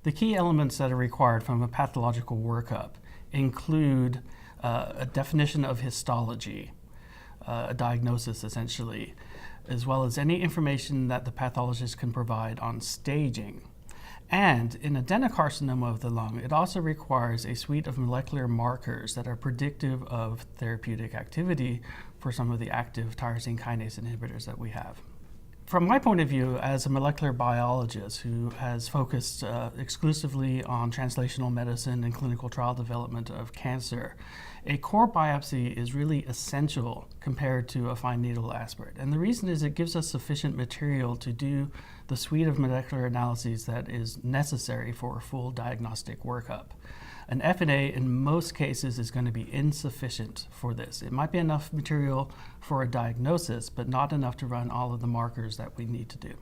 The key elements that are required from a pathological workup include a definition of histology, a diagnosis essentially, as well as any information that the pathologist can provide on staging. And in adenocarcinoma of the lung, it also requires a suite of molecular markers that are predictive of therapeutic activity for some of the active tyrosine kinase inhibitors that we have. From my point of view, as a molecular biologist who has focused exclusively on translational medicine and clinical trial development of cancer, a core biopsy is really essential compared to a fine needle aspirate. And the reason is it gives us sufficient material to do the suite of molecular analyses that is necessary for a full diagnostic workup. An FNA in most cases is going to be insufficient for this. It might be enough material for a diagnosis, but not enough to run all of the markers that we need to do.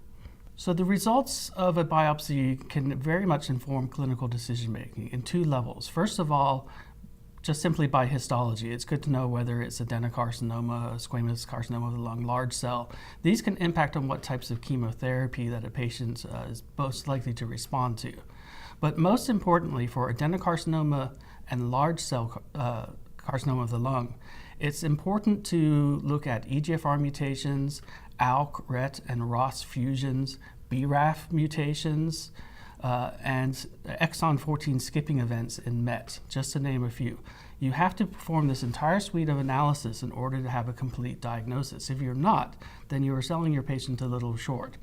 So the results of a biopsy can very much inform clinical decision making in two levels. First of all, just simply by histology. It's good to know whether it's adenocarcinoma, squamous carcinoma of the lung, large cell. These can impact on what types of chemotherapy that a patient is most likely to respond to. But most importantly, for adenocarcinoma and large cell carcinoma of the lung, it's important to look at EGFR mutations, ALK, RET, and ROS fusions, BRAF mutations, and exon 14 skipping events in MET, just to name a few. You have to perform this entire suite of analysis in order to have a complete diagnosis. If you're not, then you are selling your patient a little short.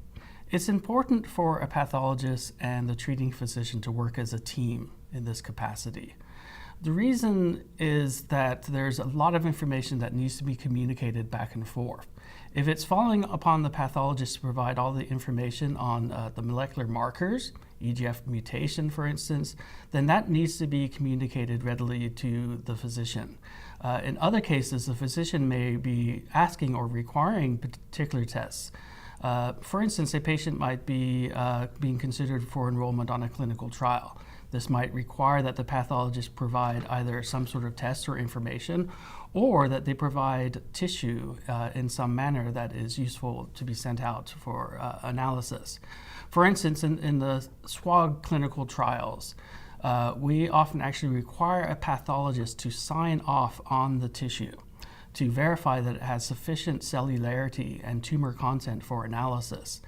It's important for a pathologist and the treating physician to work as a team in this capacity. The reason is that there's a lot of information that needs to be communicated back and forth. If it's falling upon the pathologist to provide all the information on the molecular markers, EGF mutation for instance, then that needs to be communicated readily to the physician. In other cases, the physician may be asking or requiring particular tests. For instance, a patient might be being considered for enrollment on a clinical trial. This might require that the pathologist provide either some sort of test or information, or that they provide tissue in some manner that is useful to be sent out for analysis. For instance, in the SWOG clinical trials, we often actually require a pathologist to sign off on the tissue to verify that it has sufficient cellularity and tumor content for analysis.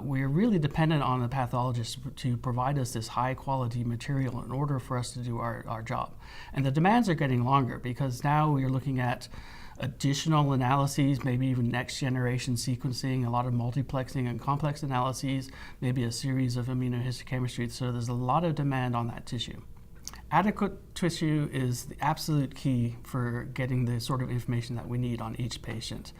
We're really dependent on the pathologist to provide us this high quality material in order for us to do our job. And the demands are getting longer because now we're looking at additional analyses, maybe even next generation sequencing, a lot of multiplexing and complex analyses, maybe a series of immunohistochemistry. So there's a lot of demand on that tissue. Adequate tissue is the absolute key for getting the sort of information that we need on each patient.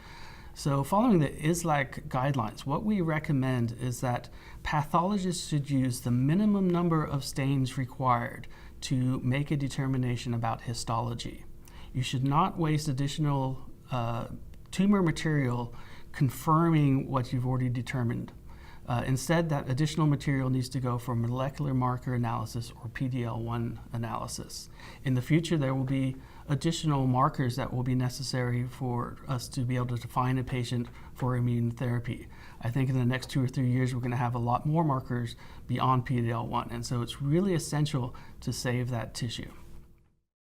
So following the ISLAC guidelines, what we recommend is that pathologists should use the minimum number of stains required to make a determination about histology. You should not waste additional tumor material confirming what you've already determined. Instead, that additional material needs to go for molecular marker analysis or PDL1 analysis. In the future, there will be additional markers that will be necessary for us to be able to define a patient for immune therapy. I think in the next 2 or 3 years, we're going to have a lot more markers beyond PDL1, and so it's really essential to save that tissue.